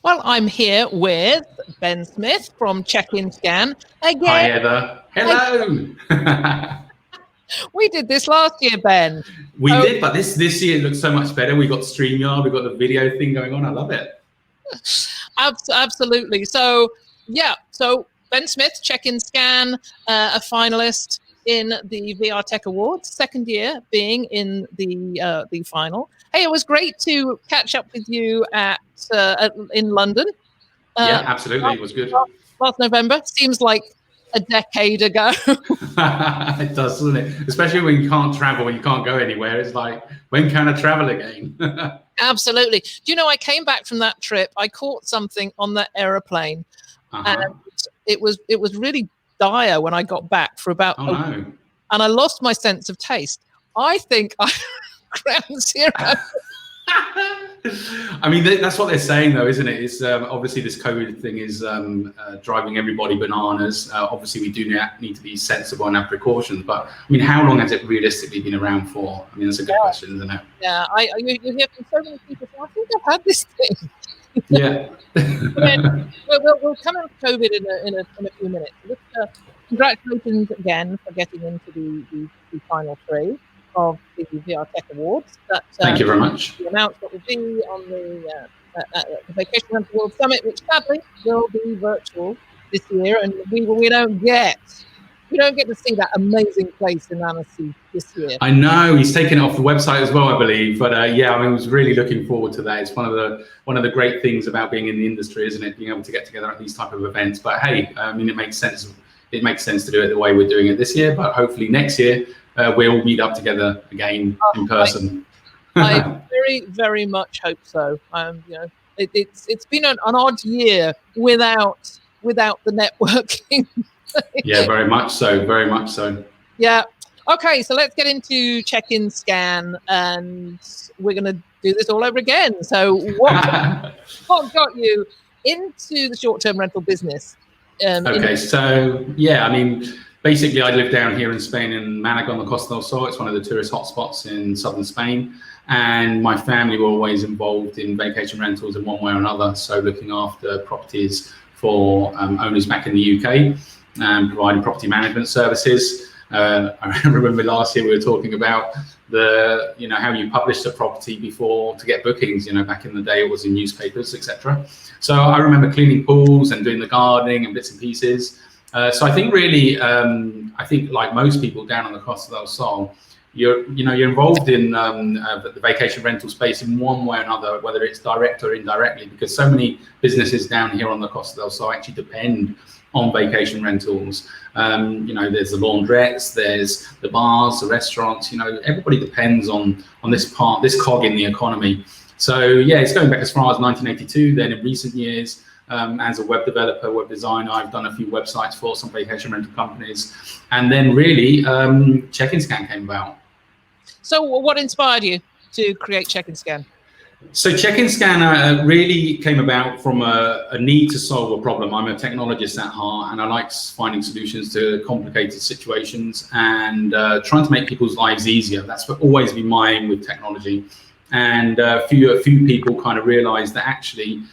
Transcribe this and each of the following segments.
Well, I'm here with Ben Smith from Checkin again. Hi, Heather. Hello. We did this last year, Ben. We did, but this year it looks so much better. We got StreamYard, we got the video thing going on. I love it. Absolutely. So, yeah. So Ben Smith, Checkin, a finalist in the VR Tech Awards, second year being in the final. Hey, it was great to catch up with you in London. Yeah, absolutely. It was good. Last November. Seems like a decade ago. It does, doesn't it? Especially when you can't travel, when you can't go anywhere. It's like, when can I travel again? Absolutely. Do you know, I came back from that trip. I caught something on that aeroplane, and it was really dire when I got back for about a week, and I lost my sense of taste. I think I ground zero. I mean, that's what they're saying, though, isn't it? It's obviously this COVID thing is driving everybody bananas. Obviously, we do need to be sensible and have precautions. But I mean, how long has it realistically been around for? I mean, that's a good question, isn't it? Yeah, you hear from so many people say, I think I've had this thing. Yeah. We'll come on to COVID in a few minutes. Congratulations again for getting into the final three of the VR Tech Awards. Thank you very much. The announcement will be on the Vacation Rental World Summit, which sadly will be virtual this year, and we don't get to see that amazing place in Annecy this year. I know he's taken it off the website as well, I believe. But yeah, I mean, I was really looking forward to that. It's one of the great things about being in the industry, isn't it? Being able to get together at these type of events. But hey, I mean, it makes sense. It makes sense to do it the way we're doing it this year. But hopefully next year we'll meet up together again in person. I very, very much hope so. It's been an odd year without the networking. Yeah, very much so. Very much so. Yeah. Okay, so let's get into Checkin, and we're going to do this all over again. So what got you into the short-term rental business? Okay, so yeah, I mean, basically, I live down here in Spain in Malaga on the Costa del Sol. It's one of the tourist hotspots in southern Spain. And my family were always involved in vacation rentals in one way or another. So looking after properties for owners back in the UK and providing property management services. I remember last year we were talking about how you published a property before to get bookings. Back in the day it was in newspapers, etc. So I remember cleaning pools and doing the gardening and bits and pieces. So I think really, like most people down on the Costa del Sol, you're involved in the vacation rental space in one way or another, whether it's direct or indirectly, because so many businesses down here on the Costa del Sol actually depend on vacation rentals. There's the laundrettes, there's the bars, the restaurants. Everybody depends on this cog in the economy. So yeah, it's going back as far as 1982. Then in recent years, as a web developer, web designer, I've done a few websites for some vacation rental companies. And then really, Checkin came about. So what inspired you to create Checkin? So Checkin really came about from a need to solve a problem. I'm a technologist at heart, and I like finding solutions to complicated situations and trying to make people's lives easier. That's always been my aim with technology. And a few people kind of realized that actually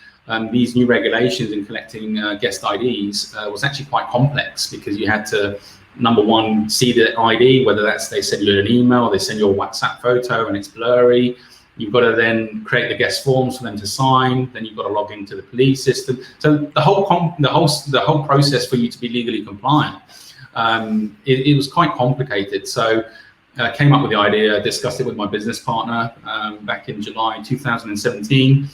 these new regulations in collecting guest IDs was actually quite complex, because you had to, number one, see the ID, whether that's they send you an email, they send you a WhatsApp photo and it's blurry. You've got to then create the guest forms for them to sign. Then you've got to log into the police system. So the whole process for you to be legally compliant, it was quite complicated. So I came up with the idea, discussed it with my business partner back in July 2017.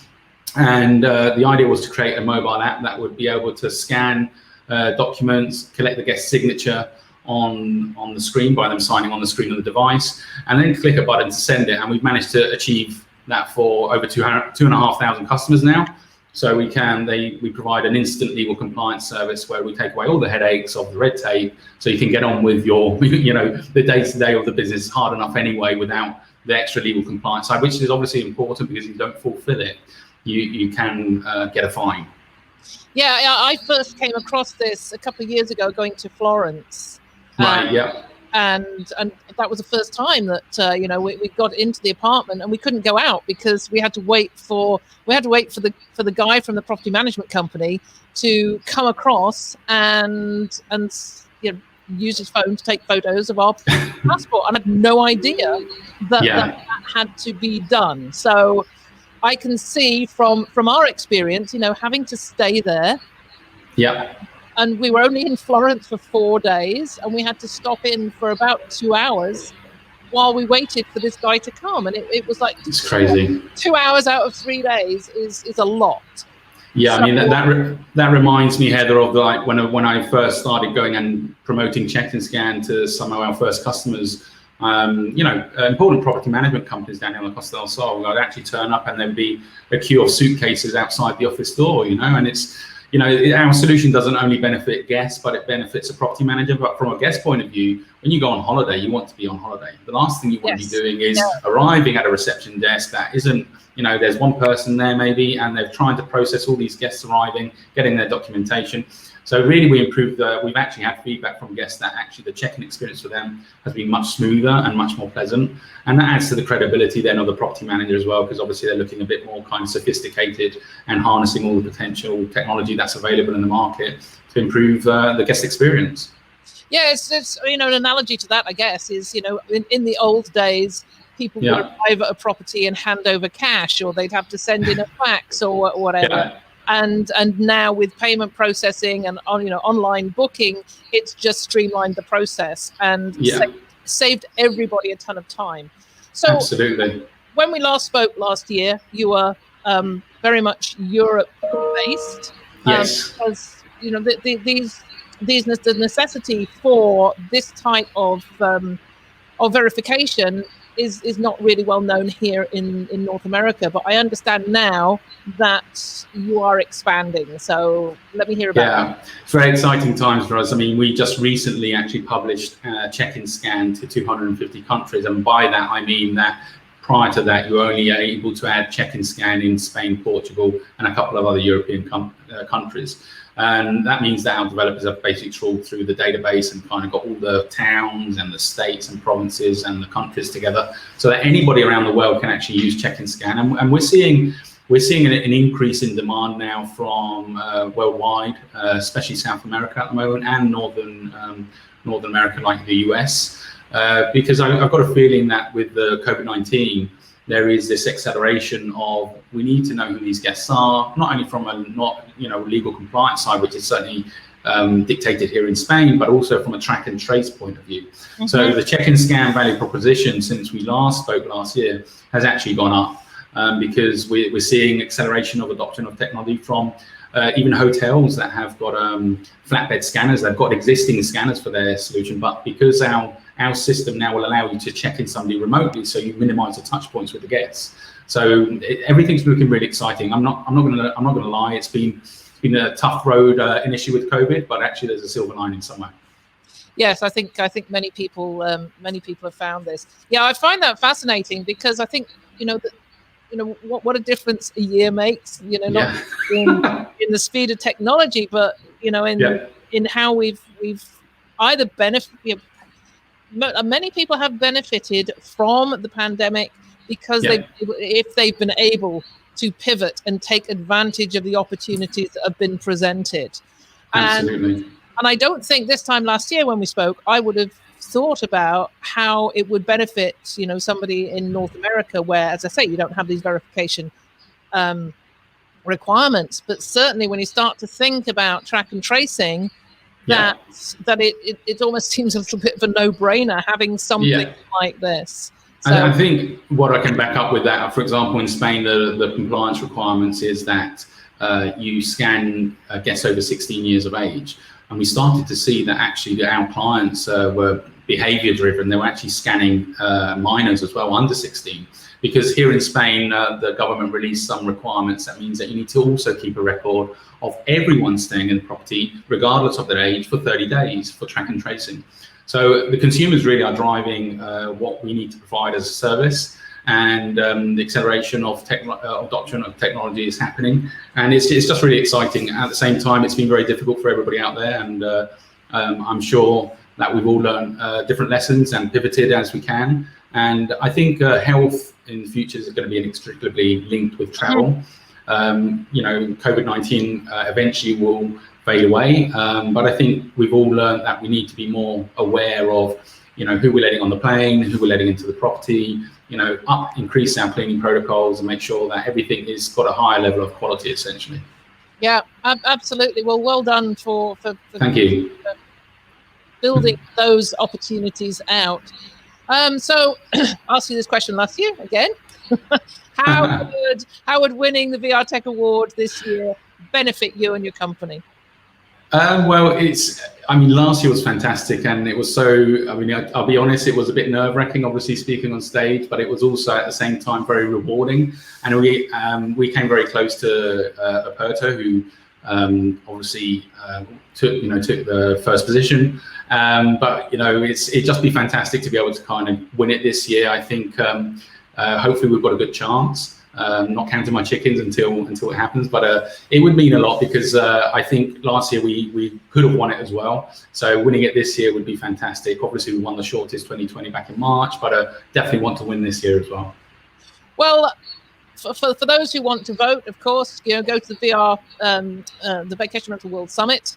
And the idea was to create a mobile app that would be able to scan documents, collect the guest signature on the screen by them signing on the screen of the device, and then click a button to send it. And we've managed to achieve that for over 2,500 customers now. So we provide an instant legal compliance service where we take away all the headaches of the red tape, so you can get on with your, the day-to-day of the business hard enough anyway without the extra legal compliance side, which is obviously important, because if you don't fulfill it, you can get a fine. Yeah, I first came across this a couple of years ago going to Florence. Right, yeah. And that was the first time that we got into the apartment, and we couldn't go out because we had to wait for the guy from the property management company to come across and use his phone to take photos of our passport. And I had no idea that had to be done. So I can see from our experience, having to stay there. Yeah. And we were only in Florence for 4 days, and we had to stop in for about 2 hours while we waited for this guy to come. And it was like, it's crazy. 2 hours out of 3 days is a lot. Yeah, so, I mean, that reminds me, Heather, of like when I first started going and promoting Check and Scan to some of our first customers. Important property management companies down here on the Costa del Sol. I'd actually turn up and there'd be a queue of suitcases outside the office door, and it's, our solution doesn't only benefit guests, but it benefits a property manager. But from a guest point of view, when you go on holiday, you want to be on holiday. The last thing you want to be doing is arriving at a reception desk that isn't, there's one person there maybe, and they're trying to process all these guests arriving, getting their documentation. So really, we've actually had feedback from guests that actually the check-in experience for them has been much smoother and much more pleasant. And that adds to the credibility then of the property manager as well, because obviously they're looking a bit more kind of sophisticated and harnessing all the potential technology that's available in the market to improve the guest experience. Yeah, it's an analogy to that, I guess, is, in the old days, people would arrive at a property and hand over cash, or they'd have to send in a fax or whatever. Yeah. And now with payment processing and online booking, it's just streamlined the process and saved everybody a ton of time. So absolutely. When we last spoke last year, you were very much Europe based. Yes. Because the necessity for this type of verification is not really well known here in North America, but I understand now that you are expanding. So let me hear about that. It's very exciting times for us. I mean, we just recently actually published Check and Scan to 250 countries. And by that, I mean that prior to that, you were only able to add Check and Scan in Spain, Portugal, and a couple of other European countries. And that means that our developers have basically trawled through the database and kind of got all the towns and the states and provinces and the countries together so that anybody around the world can actually use Check and Scan. And we're seeing an increase in demand now from worldwide, especially South America at the moment, and Northern America, like the US, because I've got a feeling that with the COVID-19, there is this acceleration of we need to know who these guests are, not only from a legal compliance side, which is certainly dictated here in Spain, but also from a track and trace point of view. Mm-hmm. So the Check and Scan value proposition since we last spoke last year has actually gone up because we're seeing acceleration of adoption of technology from even hotels that have got flatbed scanners. They've got existing scanners for their solution, but because our system now will allow you to check in somebody remotely, so you minimize the touch points with the guests. So everything's looking really exciting. I'm not gonna lie. It's been a tough road initially with COVID, but actually there's a silver lining somewhere. Yes, I think many people have found this. Yeah, I find that fascinating because I think what a difference a year makes. Not in the speed of technology, but in how we've either benefited. Many people have benefited from the pandemic because if they've been able to pivot and take advantage of the opportunities that have been presented. Absolutely. And I don't think this time last year when we spoke, I would have thought about how it would benefit, somebody in North America where, as I say, you don't have these verification requirements. But certainly when you start to think about track and tracing, that it almost seems a little bit of a no-brainer having something like this. So, I think what I can back up with that, for example, in Spain, the compliance requirements is that you scan guests over 16 years of age. And we started to see that actually our clients were behavior driven. They were actually scanning minors as well, under 16. Because here in Spain, the government released some requirements. That means that you need to also keep a record of everyone staying in the property, regardless of their age, for 30 days for track and tracing. So the consumers really are driving what we need to provide as a service. and the acceleration of adoption of technology is happening, and it's just really exciting. At the same time, it's been very difficult for everybody out there, and I'm sure that we've all learned different lessons and pivoted as we can. And I think health in the future is going to be inextricably linked with travel. COVID-19 eventually will fade away, but I think we've all learned that we need to be more aware of who we're letting on the plane, who we're letting into the property, increase our cleaning protocols and make sure that everything is got a higher level of quality, essentially. Yeah, absolutely. Well done for Thank you. Building those opportunities out. So I'll ask you this question last year again. How would winning the VR Tech Award this year benefit you and your company? Well, last year was fantastic, and it was I'll be honest, it was a bit nerve-wracking, obviously speaking on stage, but it was also at the same time very rewarding. And we came very close to Aperto, who obviously took the first position. But it'd just be fantastic to be able to kind of win it this year. I think hopefully we've got a good chance. Not counting my chickens until it happens, but it would mean a lot, because I think last year we could have won it as well. So winning it this year would be fantastic. Obviously we won the shortest 2020 back in March, but definitely want to win this year as well. Well, for those who want to vote, of course, go to the VR, the Vacation Rental World Summit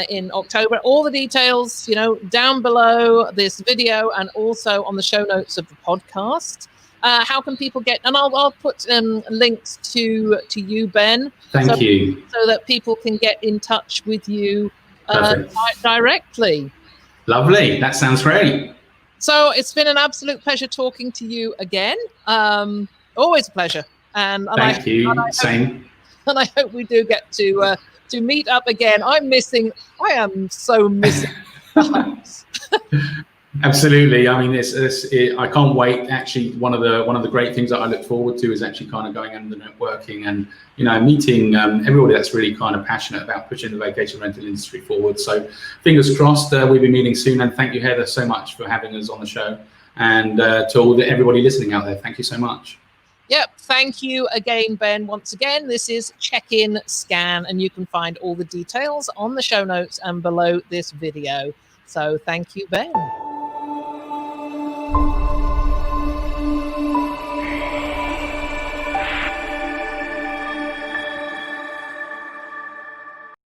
in October. All the details, down below this video and also on the show notes of the podcast. How can people get? And I'll put links to you, Ben. Thank you. So that people can get in touch with you directly. Lovely. That sounds great. So it's been an absolute pleasure talking to you again. Always a pleasure. And thank you. Same. And I hope we do get to meet up again. I am so missing the hugs. Absolutely. I mean, I can't wait. Actually, one of the great things that I look forward to is actually kind of going and the networking and meeting everybody that's really kind of passionate about pushing the vacation rental industry forward. So fingers crossed, we'll be meeting soon. And thank you, Heather, so much for having us on the show, and to everybody listening out there, thank you so much. Yep. Thank you again, Ben. Once again, this is Check-in Scan, and you can find all the details on the show notes and below this video. So thank you, Ben.